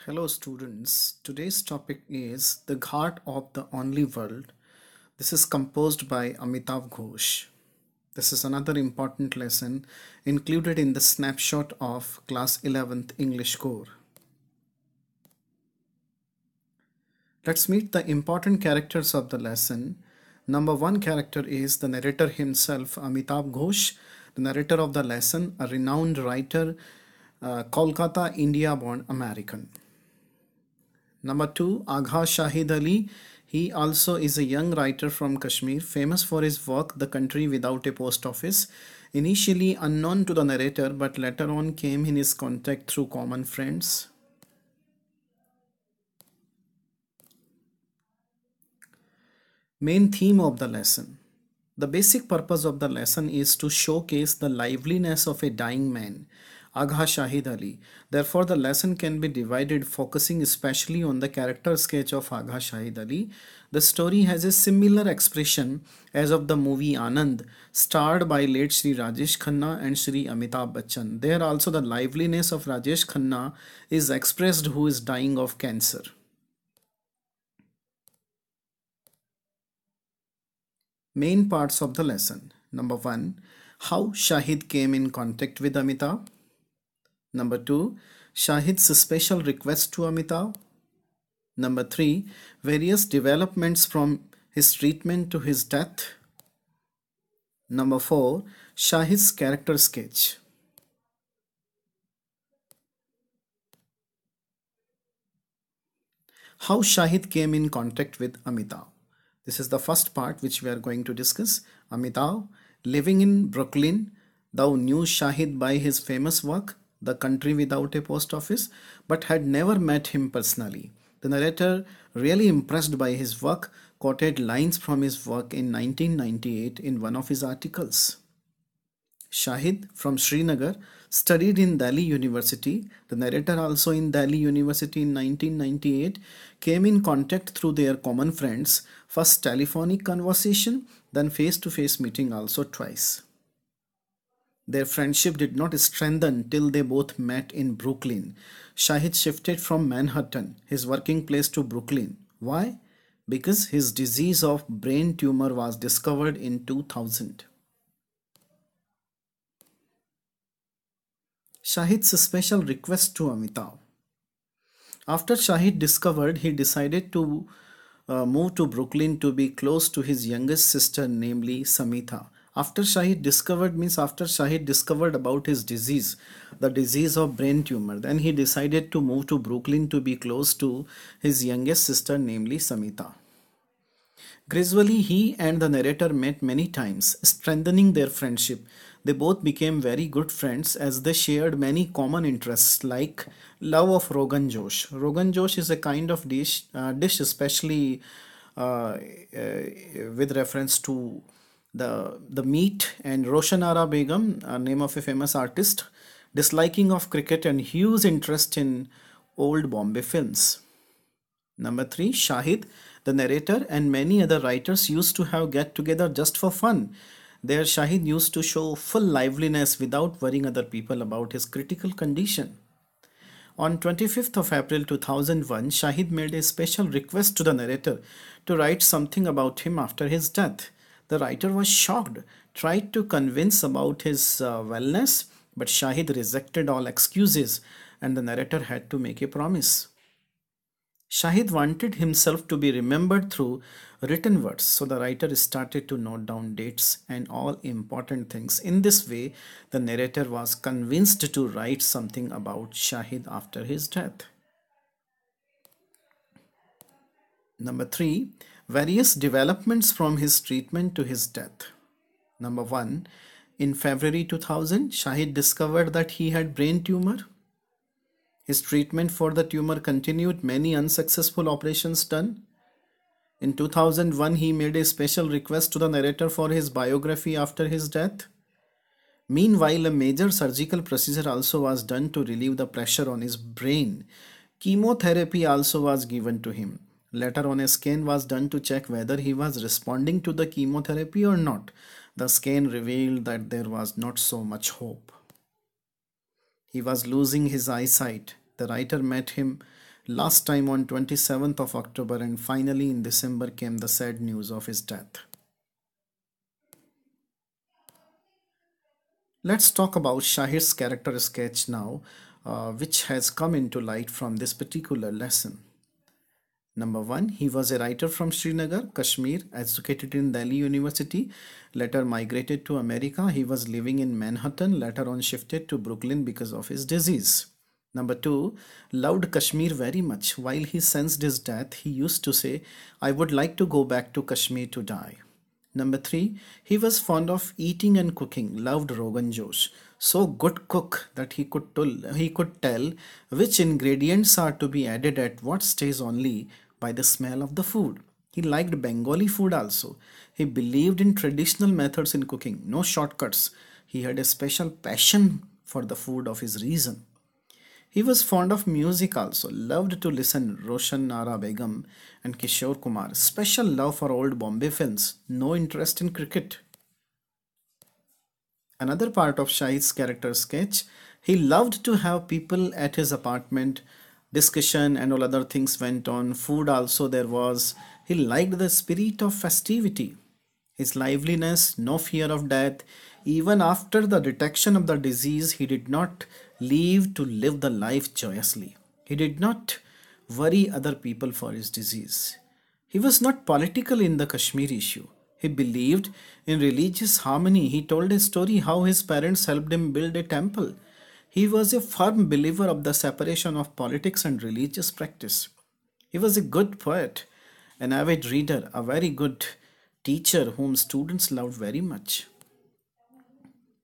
Hello students, today's topic is the Ghat of the Only World. This is composed by Amitav Ghosh. This is another important lesson included in the snapshot of class 11th English core. Let's meet the important characters of the lesson. Number one character is the narrator himself, Amitav Ghosh, the narrator of the lesson, a renowned writer, Kolkata, India-born American. Number two, Agha Shahid Ali. He also is a young writer from Kashmir, famous for his work The Country Without a Post Office. Initially unknown to the narrator, but later on came in his contact through common friends. Main theme of the lesson. The basic purpose of the lesson is to showcase the liveliness of a dying man, Agha Shahid Ali. Therefore, the lesson can be divided, focusing especially on the character sketch of Agha Shahid Ali. The story has a similar expression as of the movie Anand, starred by late Shri Rajesh Khanna and Shri Amitav Bachchan. There also the liveliness of Rajesh Khanna is expressed, who is dying of cancer. Main parts of the lesson. Number one, how Shahid came in contact with Amita. Number two, Shahid's special request to Amita. Number three, various developments from his treatment to his death. Number four, Shahid's character sketch. How Shahid came in contact with Amita. This is the first part which we are going to discuss. Amitav, living in Brooklyn, thou knew Shahid by his famous work, The Country Without a Post Office, but had never met him personally. The narrator, really impressed by his work, quoted lines from his work in 1998 in one of his articles. Shahid from Srinagar studied in Delhi University. The narrator, also in Delhi University in 1998, came in contact through their common friends, first telephonic conversation, then face-to-face meeting also twice. Their friendship did not strengthen till they both met in Brooklyn. Shahid shifted from Manhattan, his working place, to Brooklyn. Why? Because his disease of brain tumor was discovered in 2000. Shahid's special request to Amitav. After Shahid discovered, he decided to move to Brooklyn to be close to his youngest sister, namely Samita. After Shahid discovered means after Shahid discovered about his disease, the disease of brain tumor, then he decided to move to Brooklyn to be close to his youngest sister, namely Samita. Gradually, he and the narrator met many times, strengthening their friendship. They both became very good friends as they shared many common interests like love of Rogan Josh. Rogan Josh is a kind of dish especially with reference to the meat, and Roshanara Begum, name of a famous artist, disliking of cricket and huge interest in old Bombay films. Number three, Shahid, the narrator, and many other writers used to have get together just for fun. There, Shahid used to show full liveliness without worrying other people about his critical condition. On 25th of April 2001, Shahid made a special request to the narrator to write something about him after his death. The writer was shocked, tried to convince about his wellness, but Shahid rejected all excuses and the narrator had to make a promise. Shahid wanted himself to be remembered through written words, so the writer started to note down dates and all important things. In this way, the narrator was convinced to write something about Shahid after his death. Number three, various developments from his treatment to his death. Number one, in February 2000, Shahid discovered that he had brain tumor. His treatment for the tumor continued, many unsuccessful operations done. In 2001, he made a special request to the narrator for his biography after his death. Meanwhile, a major surgical procedure also was done to relieve the pressure on his brain. Chemotherapy also was given to him. Later on, a scan was done to check whether he was responding to the chemotherapy or not. The scan revealed that there was not so much hope. He was losing his eyesight. The writer met him last time on 27th of October, and finally in December came the sad news of his death. Let's talk about Shahid's character sketch now, which has come into light from this particular lesson. Number one, he was a writer from Srinagar, Kashmir, educated in Delhi University, later migrated to America. He was living in Manhattan, later on shifted to Brooklyn because of his disease. Number two, loved Kashmir very much. While he sensed his death, he used to say, I would like to go back to Kashmir to die. Number three, he was fond of eating and cooking, loved Rogan Josh. So good cook that he could tell which ingredients are to be added at what stage only by the smell of the food. He liked Bengali food also. He believed in traditional methods in cooking, no shortcuts. He had a special passion for the food of his region. He was fond of music also, loved to listen Roshan Nara Begum and Kishore Kumar. Special love for old Bombay films, no interest in cricket. Another part of Shahid's character sketch, he loved to have people at his apartment. Discussion and all other things went on. Food also there was. He liked the spirit of festivity. His liveliness, no fear of death. Even after the detection of the disease, he did not leave to live the life joyously. He did not worry other people for his disease. He was not political in the Kashmir issue. He believed in religious harmony. He told a story how his parents helped him build a temple. He was a firm believer of the separation of politics and religious practice. He was a good poet, an avid reader, a very good teacher whom students loved very much.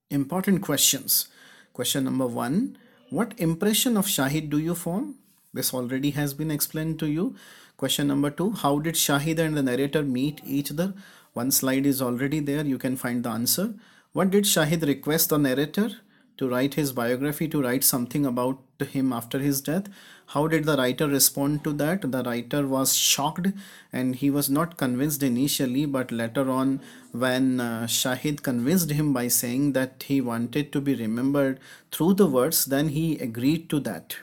Important questions. Question number one, what impression of Shahid do you form? This already has been explained to you. Question number two, how did Shahid and the narrator meet each other? One slide is already there, you can find the answer. What did Shahid request the narrator to write his biography, to write something about him after his death? How did the writer respond to that? The writer was shocked and he was not convinced initially, but later on, when Shahid convinced him by saying that he wanted to be remembered through the words, then he agreed to that.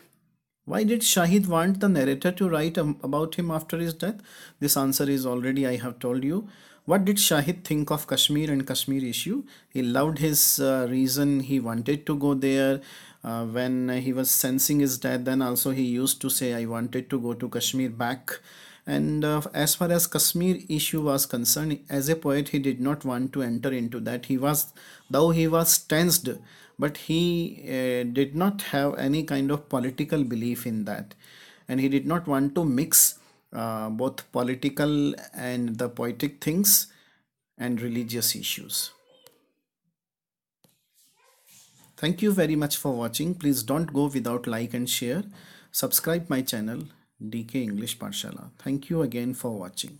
Why did Shahid want the narrator to write about him after his death? This answer is already I have told you. What did Shahid think of Kashmir and Kashmir issue? He loved his reason. He wanted to go there. When he was sensing his death, then also he used to say, I wanted to go to Kashmir back. And as far as Kashmir issue was concerned, as a poet, he did not want to enter into that. Though he was tensed, but he did not have any kind of political belief in that. And he did not want to mix both political and the poetic things and religious issues. Thank you very much for watching. Please don't go without like and share. Subscribe my channel DK English Pathshala. Thank you again for watching.